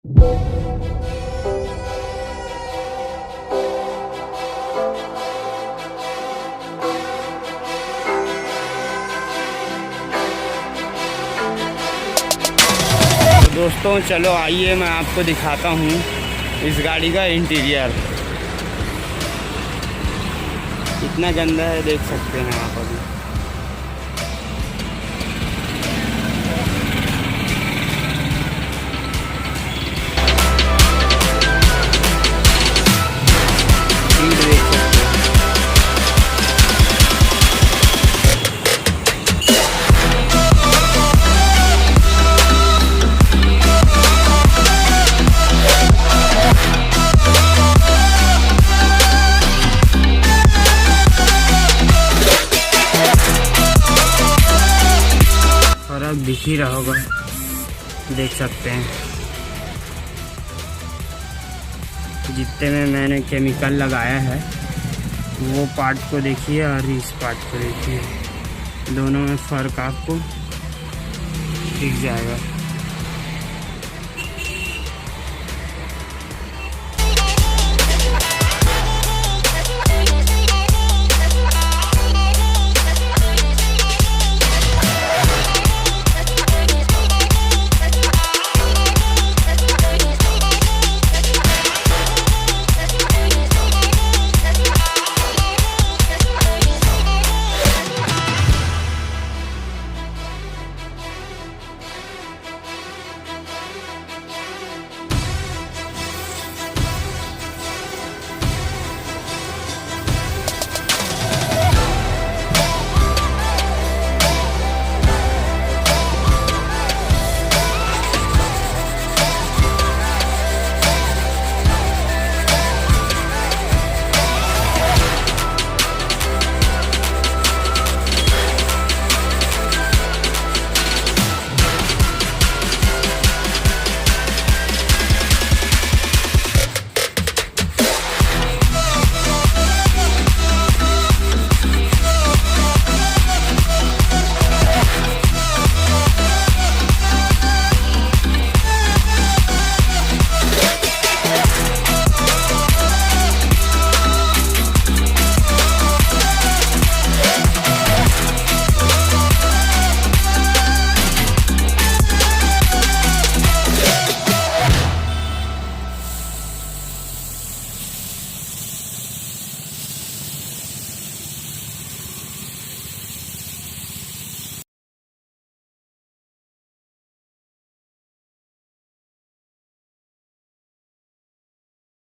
दोस्तों चलो आइए मैं आपको दिखाता हूँ इस गाड़ी का इंटीरियर। कितना गंदा है देख सकते हैं आप अभी। देख सकते हैं। दिख ही रहा होगा, देख सकते हैं जितने में मैंने केमिकल लगाया है वो पार्ट को देखिए और इस पार्ट को देखिए, दोनों में फ़र्क आपको दिख जाएगा।